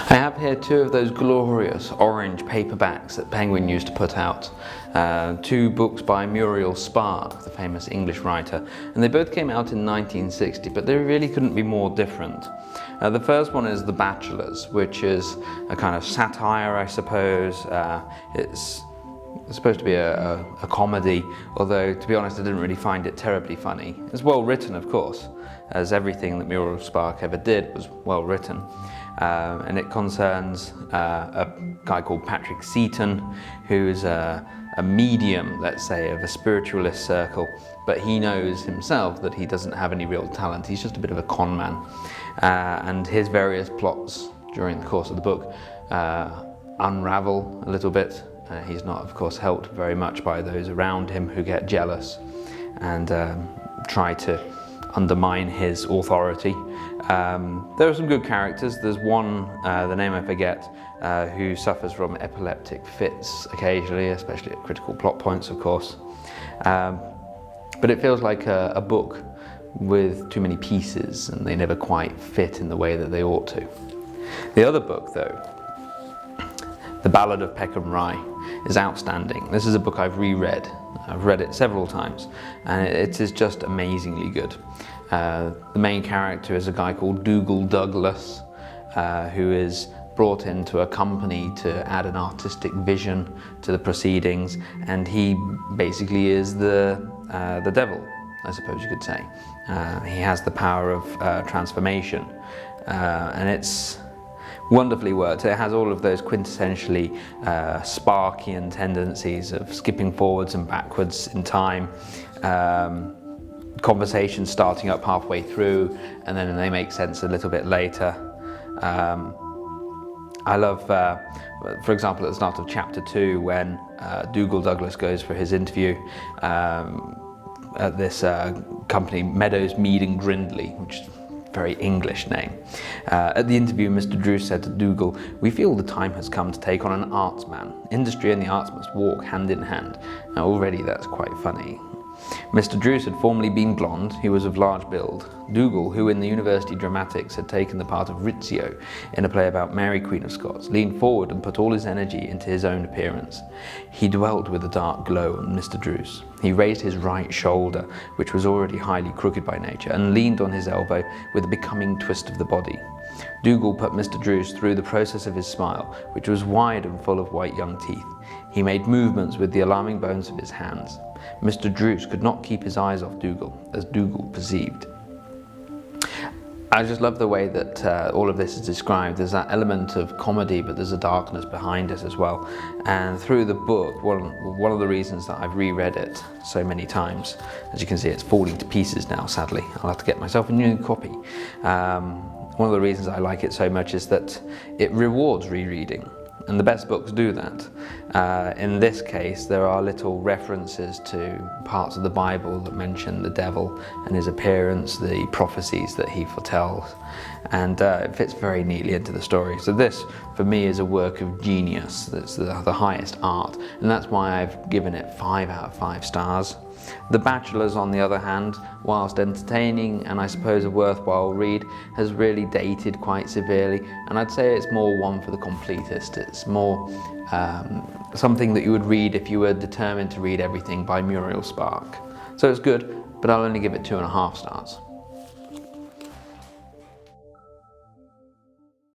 I have here two of those glorious orange paperbacks that Penguin used to put out. Two books by Muriel, the famous English writer, and they both came out in 1960, but they really couldn't be more different. The first one is The Bachelors, which is a kind of satire, I suppose. It's supposed to be a comedy, although to be honest I didn't really find it terribly funny. It's well written, of course, as everything that Muriel ever did was well written. And it concerns a guy called Patrick Seaton, who is a medium, let's say, of a spiritualist circle, but he knows himself that he doesn't have any real talent. He's just a bit of a con man. And his various plots during the course of the book unravel a little bit. He's not, of course, helped very much by those around him who get jealous and try to undermine his authority. There are some good characters. There's one, the name I forget, who suffers from epileptic fits occasionally, especially at critical plot points, of course. But it feels like a book with too many pieces, and they never quite fit in the way that they ought to. The other book, though, The Ballad of Peckham is outstanding. This is a book I've reread. I've read it several times, and it is just amazingly good. The main character is a guy called Dougal Douglas, who is brought into a company to add an artistic vision to the proceedings, and he basically is the devil, I suppose you could say. He has the power of transformation, and it's wonderfully worked. It has all of those quintessentially Sparkian tendencies of skipping forwards and backwards in time, conversations starting up halfway through and then they make sense a little bit later. I love, for example, at the start of chapter 2, when Dougal Douglas goes for his interview at this company, Meadows, Mead and Grindley, which is a very English name. At the interview, Mr. Drew said to Dougal, "We feel the time has come to take on an arts man. Industry and the arts must walk hand in hand." Now already that's quite funny. Mr. Druce had formerly been blonde. He was of large build. Dougal, who in the University Dramatics had taken the part of Rizzio in a play about Mary Queen of Scots, leaned forward and put all his energy into his own appearance. He dwelt with a dark glow on Mr. Druce. He raised his right shoulder, which was already highly crooked by nature, and leaned on his elbow with a becoming twist of the body. Dougal put Mr. Druce through the process of his smile, which was wide and full of white young teeth. He made movements with the alarming bones of his hands. Mr. Druce could not keep his eyes off Dougal, as Dougal perceived. I just love the way that all of this is described. There's that element of comedy, but there's a darkness behind it as well. And through the book, one of the reasons that I've reread it so many times, as you can see, it's falling to pieces now, sadly. I'll have to get myself a new copy. One of the reasons I like it so much is that it rewards rereading. And the best books do that. In this case, there are little references to parts of the Bible that mention the devil and his appearance, the prophecies that he foretells, and it fits very neatly into the story. So this, for me, is a work of genius. That's the highest art, and that's why I've given it 5 out of 5 stars. The Bachelors, on the other hand, whilst entertaining and I suppose a worthwhile read, has really dated quite severely, and I'd say it's more one for the completist. It's more something that you would read if you were determined to read everything by Muriel. So it's good, but I'll only give it 2.5 stars.